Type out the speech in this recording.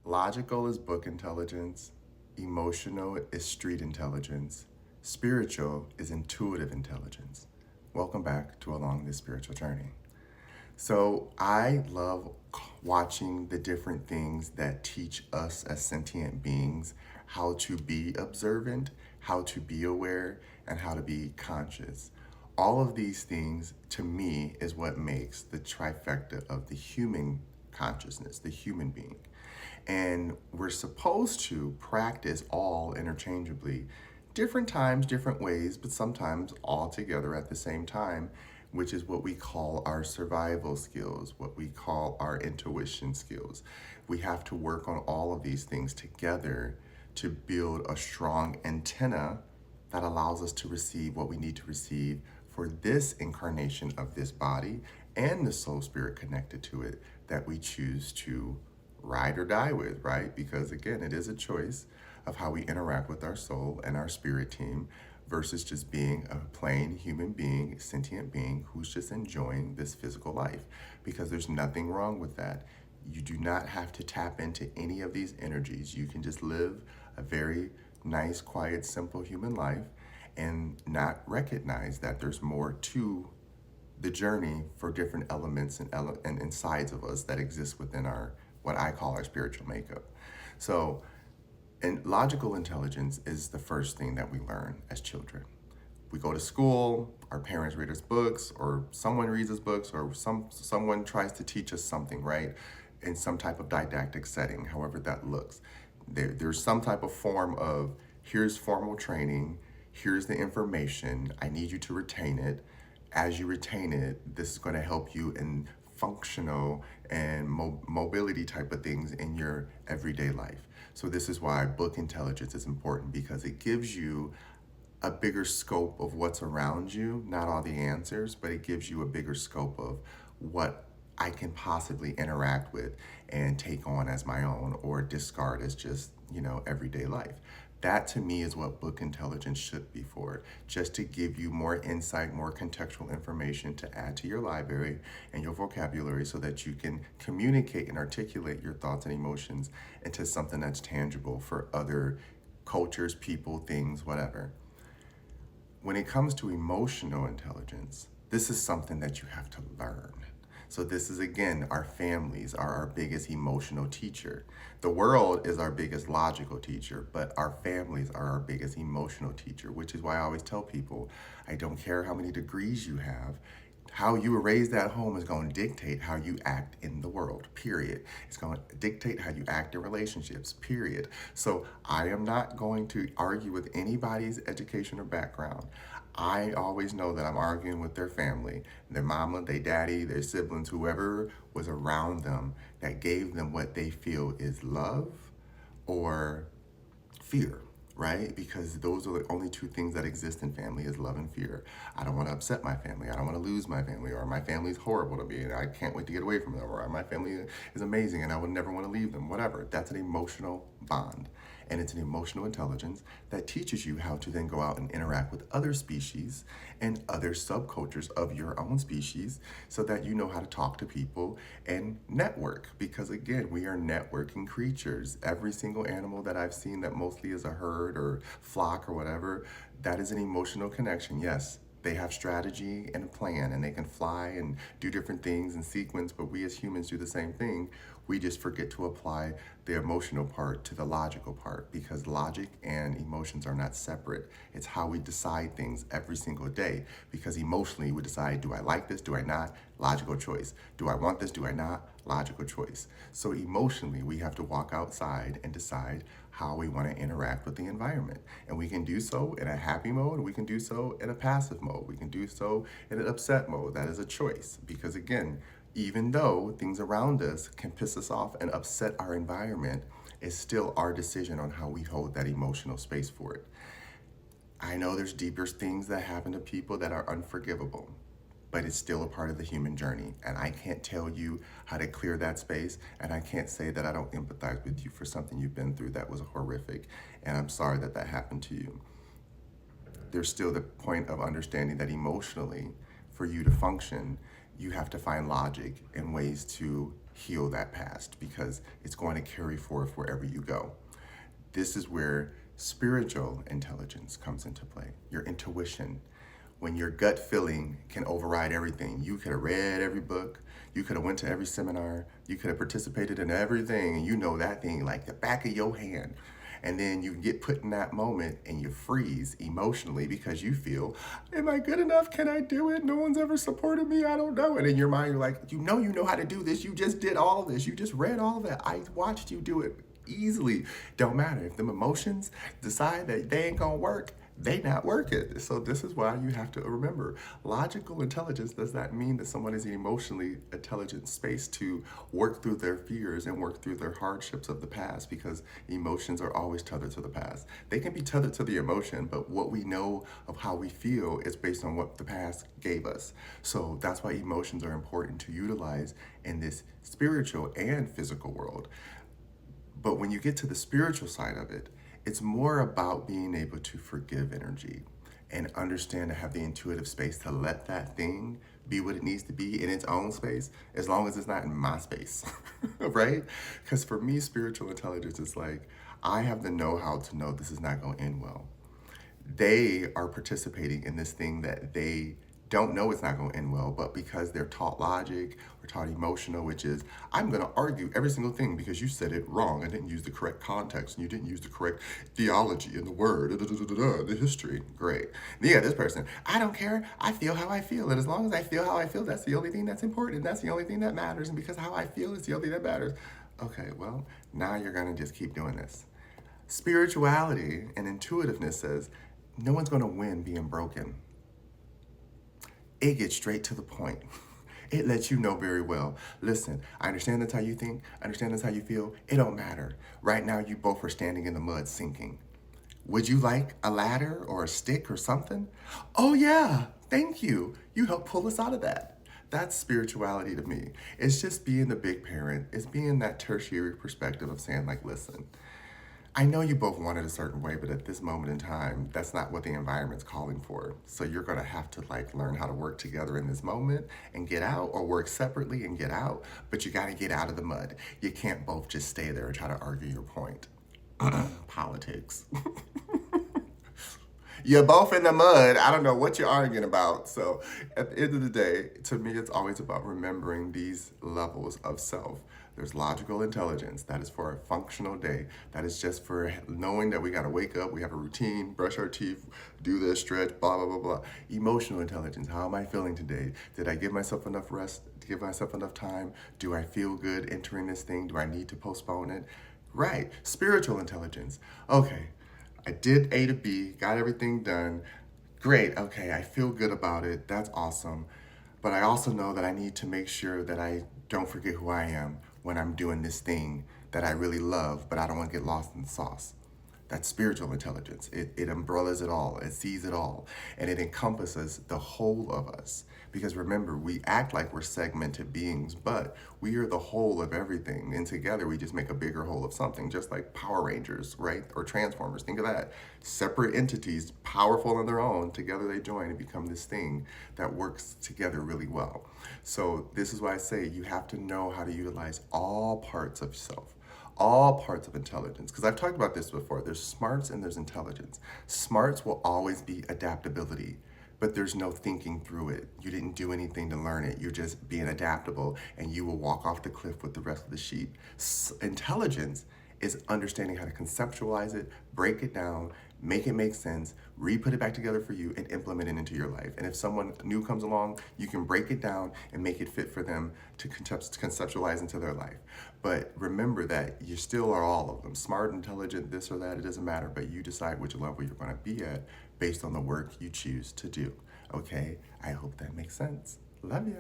Logical is book intelligence, emotional is street intelligence, spiritual is intuitive intelligence. Welcome back to Along This Spiritual Journey. So, I love watching the different things that teach us as sentient beings how to be observant, how to be aware, and how to be conscious. All of these things, to me, is what makes the trifecta of the human consciousness, the human being. And we're supposed to practice all interchangeably, different times, different ways, but sometimes all together at the same time, which is what we call our survival skills, what we call our intuition skills. We have to work on all of these things together to build a strong antenna that allows us to receive what we need to receive for this incarnation of this body and the soul spirit connected to it that we choose to ride or die with, right? Because again, it is a choice of how we interact with our soul and our spirit team versus just being a plain human being, sentient being who's just enjoying this physical life. Because there's nothing wrong with that. You do not have to tap into any of these energies. You can just live a very nice, quiet, simple human life and not recognize that there's more to the journey for different elements and sides of us that exist within our what I call our spiritual makeup. So, and logical intelligence is the first thing that we learn as children. We go to school, our parents read us books, or someone reads us books, or someone tries to teach us something, right? In some type of didactic setting, however that looks. There's some type of form of here's formal training, here's the information, I need you to retain it. As you retain it, this is going to help you in functional and mobility type of things in your everyday life. So this is why book intelligence is important, because it gives you a bigger scope of what's around you, not all the answers, but it gives you a bigger scope of what I can possibly interact with and take on as my own or discard as just, everyday life. That to me is what book intelligence should be for, just to give you more insight, more contextual information to add to your library and your vocabulary so that you can communicate and articulate your thoughts and emotions into something that's tangible for other cultures, people, things, whatever. When it comes to emotional intelligence, this is something that you have to learn. So this is, again, our families are our biggest emotional teacher. The world is our biggest logical teacher, but our families are our biggest emotional teacher, which is why I always tell people, I don't care how many degrees you have, how you were raised at home is going to dictate how you act in the world, period. It's going to dictate how you act in relationships, period. So I am not going to argue with anybody's education or background. I always know that I'm arguing with their family, their mama, their daddy, their siblings, whoever was around them that gave them what they feel is love or fear, right? Because those are the only two things that exist in family is love and fear. I don't want to upset my family. I don't want to lose my family, or my family is horrible to me and I can't wait to get away from them, or my family is amazing and I would never want to leave them, whatever. That's an emotional bond. And it's an emotional intelligence that teaches you how to then go out and interact with other species and other subcultures of your own species so that you know how to talk to people and network. Because again, we are networking creatures. Every single animal that I've seen that mostly is a herd or flock or whatever, that is an emotional connection. Yes, they have strategy and a plan and they can fly and do different things in sequence, but we as humans do the same thing. We just forget to apply the emotional part to the logical part, because logic and emotions are not separate. It's how we decide things every single day, because emotionally we decide, do I like this, do I not? Logical choice. Do I want this, do I not? Logical choice. So emotionally we have to walk outside and decide how we want to interact with the environment. And we can do so in a happy mode, we can do so in a passive mode, we can do so in an upset mode. That is a choice, because again, even though things around us can piss us off and upset our environment, it's still our decision on how we hold that emotional space for it. I know there's deeper things that happen to people that are unforgivable, but it's still a part of the human journey. And I can't tell you how to clear that space, and I can't say that I don't empathize with you for something you've been through that was horrific, and I'm sorry that that happened to you. There's still the point of understanding that emotionally, for you to function, you have to find logic and ways to heal that past because it's going to carry forth wherever you go. This is where spiritual intelligence comes into play, your intuition. When your gut feeling can override everything. You could have read every book, you could have went to every seminar, you could have participated in everything, and you know that thing like the back of your hand. And then you get put in that moment and you freeze emotionally because you feel, am I good enough? Can I do it? No one's ever supported me. I don't know. And in your mind, you're like, you know how to do this. You just did all of this. You just read all of it. I watched you do it easily. Don't matter. If them emotions decide that they ain't gonna work, they not working. So this is why you have to remember, logical intelligence does not mean that someone is in emotionally intelligent space to work through their fears and work through their hardships of the past, because emotions are always tethered to the past. They can be tethered to the emotion, but what we know of how we feel is based on what the past gave us. So that's why emotions are important to utilize in this spiritual and physical world. But when you get to the spiritual side of it, it's more about being able to forgive energy and understand to have the intuitive space to let that thing be what it needs to be in its own space, as long as it's not in my space, right? Because for me, spiritual intelligence is like, I have the know-how to know this is not going to end well. They are participating in this thing that they don't know it's not going to end well, but because they're taught logic or taught emotional, which is, I'm going to argue every single thing because you said it wrong and didn't use the correct context and you didn't use the correct theology and the word, the history. Great. Yeah, this person, I don't care. I feel how I feel. And as long as I feel how I feel, that's the only thing that's important. That's the only thing that matters. And because how I feel is the only thing that matters. Okay, well, now you're going to just keep doing this. Spirituality and intuitiveness says, no one's going to win being broken. It gets straight to the point. It lets you know very well. Listen, I understand that's how you think. I understand that's how you feel. It don't matter. Right now, you both are standing in the mud sinking. Would you like a ladder or a stick or something? Oh yeah, thank you. You helped pull us out of that. That's spirituality to me. It's just being the big parent. It's being that tertiary perspective of saying like, listen, I know you both want it a certain way, but at this moment in time, that's not what the environment's calling for. So you're gonna have to like learn how to work together in this moment and get out, or work separately and get out, but you gotta get out of the mud. You can't both just stay there and try to argue your point. Politics. You're both in the mud. I don't know what you're arguing about. So at the end of the day, to me, it's always about remembering these levels of self. There's logical intelligence. That is for a functional day. That is just for knowing that we got to wake up, we have a routine, brush our teeth, do this, stretch, blah, blah, blah, blah. Emotional intelligence. How am I feeling today? Did I give myself enough rest? Give myself enough time? Do I feel good entering this thing? Do I need to postpone it? Right. Spiritual intelligence. Okay. I did A to B, got everything done. Great, okay, I feel good about it. That's awesome. But I also know that I need to make sure that I don't forget who I am when I'm doing this thing that I really love, but I don't want to get lost in the sauce. That's spiritual intelligence. It umbrellas it all, it sees it all, and it encompasses the whole of us. Because remember, we act like we're segmented beings, but we are the whole of everything. And together we just make a bigger whole of something, just like Power Rangers, right? Or Transformers. Think of that. Separate entities, powerful on their own, together they join and become this thing that works together really well. So this is why I say you have to know how to utilize all parts of yourself, all parts of intelligence. Because I've talked about this before. There's smarts and there's intelligence. Smarts will always be adaptability, but there's no thinking through it. You didn't do anything to learn it. You're just being adaptable, and you will walk off the cliff with the rest of the sheep. Intelligence is understanding how to conceptualize it, break it down, make it make sense, re-put it back together for you, and implement it into your life. And if someone new comes along, you can break it down and make it fit for them to conceptualize into their life. But remember that you still are all of them. Smart, intelligent, this or that, it doesn't matter, but you decide which level you're gonna be at based on the work you choose to do, okay? I hope that makes sense. Love you.